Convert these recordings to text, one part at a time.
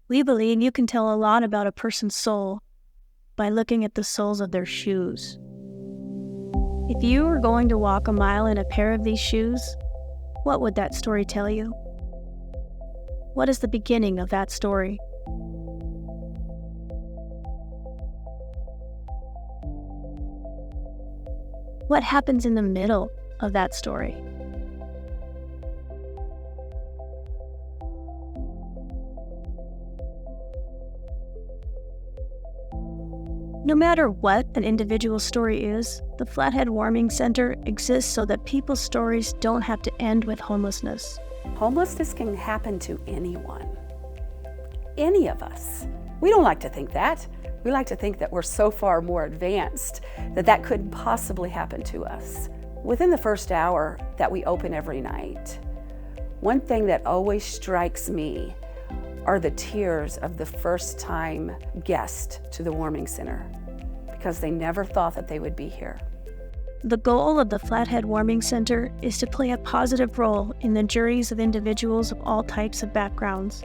We believe you can tell a lot about a person's soul by looking at the soles of their shoes. If you were going to walk a mile in a pair of these shoes, what would that story tell you? What is the beginning of that story? What happens in the middle of that story? No matter what an individual story is, the Flathead Warming Center exists so that people's stories don't have to end with homelessness. Homelessness can happen to anyone, any of us. We don't like to think that. We like to think that we're so far more advanced that that couldn't possibly happen to us. Within the first hour that we open every night, one thing that always strikes me are the tears of the first-time guest to the warming center, because they never thought that they would be here. The goal of the Flathead Warming Center is to play a positive role in the journeys of individuals of all types of backgrounds.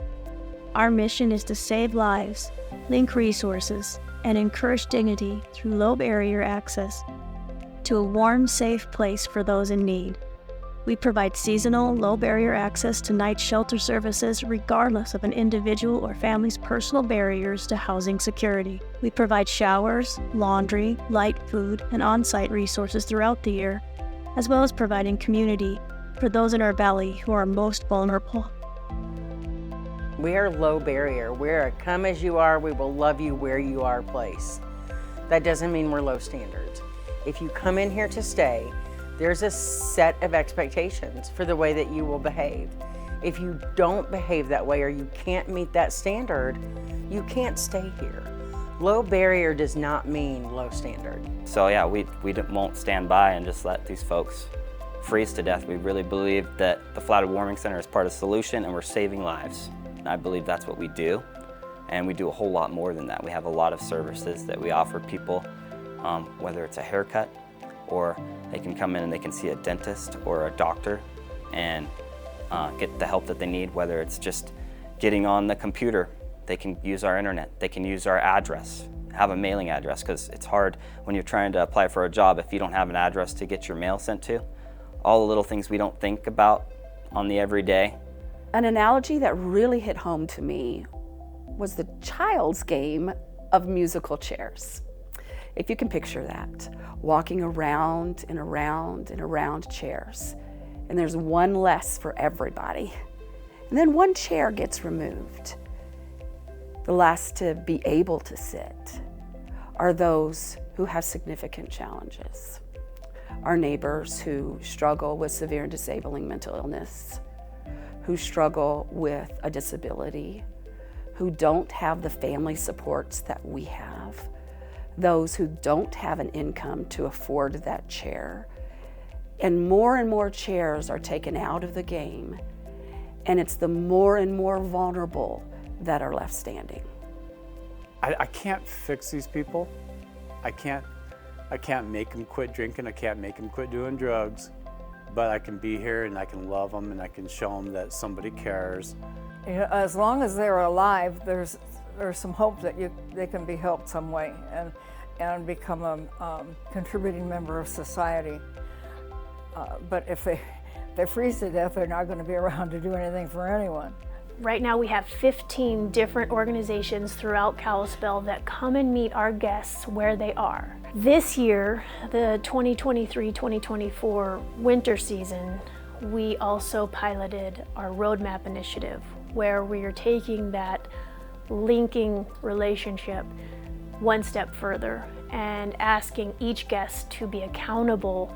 Our mission is to save lives, link resources, and encourage dignity through low barrier access to a warm, safe place for those in need. We provide seasonal, low-barrier access to night shelter services regardless of an individual or family's personal barriers to housing security. We provide showers, laundry, light food, and on-site resources throughout the year, as well as providing community for those in our valley who are most vulnerable. We are low barrier. We're a come as you are, we will love you where you are place. That doesn't mean we're low standards. If you come in here to stay, there's a set of expectations for the way that you will behave. If you don't behave that way or you can't meet that standard, you can't stay here. Low barrier does not mean low standard. So yeah, we won't stand by and just let these folks freeze to death. We really believe that the Flathead Warming Center is part of the solution and we're saving lives. I believe that's what we do, and we do a whole lot more than that. We have a lot of services that we offer people, whether it's a haircut, or they can come in and they can see a dentist or a doctor and get the help that they need, whether it's just getting on the computer. They can use our internet, they can use our address, have a mailing address, because it's hard when you're trying to apply for a job if you don't have an address to get your mail sent to. All the little things we don't think about on the everyday. An analogy that really hit home to me was the child's game of musical chairs. If you can picture that, walking around and around and around chairs, and there's one less for everybody, and then one chair gets removed. The last to be able to sit are those who have significant challenges. Our neighbors who struggle with severe and disabling mental illness, who struggle with a disability, who don't have the family supports that we have, those who don't have an income to afford that chair. And more chairs are taken out of the game, and it's the more and more vulnerable that are left standing. I can't fix these people. I can't make them quit drinking, I can't make them quit doing drugs, but I can be here and I can love them and I can show them that somebody cares. You know, as long as they're alive, there's some hope that they can be helped some way and become a contributing member of society. But if they freeze to death, they're not going to be around to do anything for anyone. Right now we have 15 different organizations throughout Kalispell that come and meet our guests where they are. This year, the 2023-2024 winter season, we also piloted our roadmap initiative, where we are taking that linking relationship one step further and asking each guest to be accountable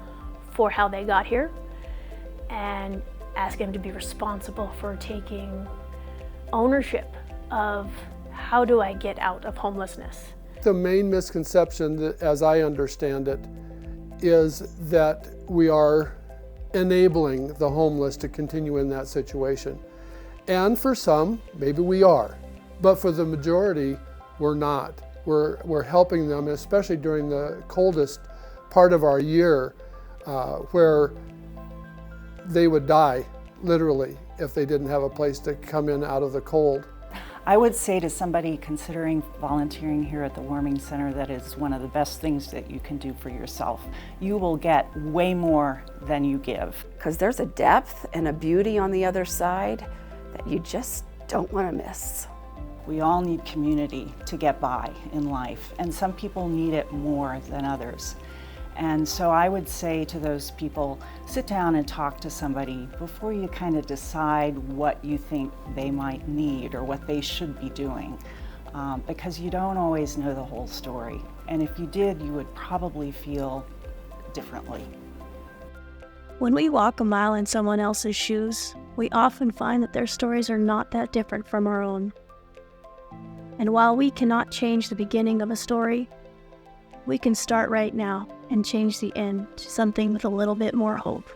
for how they got here and ask them to be responsible for taking ownership of how do I get out of homelessness. The main misconception, that, as I understand it, is that we are enabling the homeless to continue in that situation. And for some, maybe we are, but for the majority, we're not. We're helping them, especially during the coldest part of our year, where they would die, literally, if they didn't have a place to come in out of the cold. I would say to somebody considering volunteering here at the Warming Center that is one of the best things that you can do for yourself. You will get way more than you give. Because there's a depth and a beauty on the other side that you just don't want to miss. We all need community to get by in life, and some people need it more than others. And so I would say to those people, sit down and talk to somebody before you kind of decide what you think they might need or what they should be doing, because you don't always know the whole story. And if you did, you would probably feel differently. When we walk a mile in someone else's shoes, we often find that their stories are not that different from our own. And while we cannot change the beginning of a story, we can start right now and change the end to something with a little bit more hope.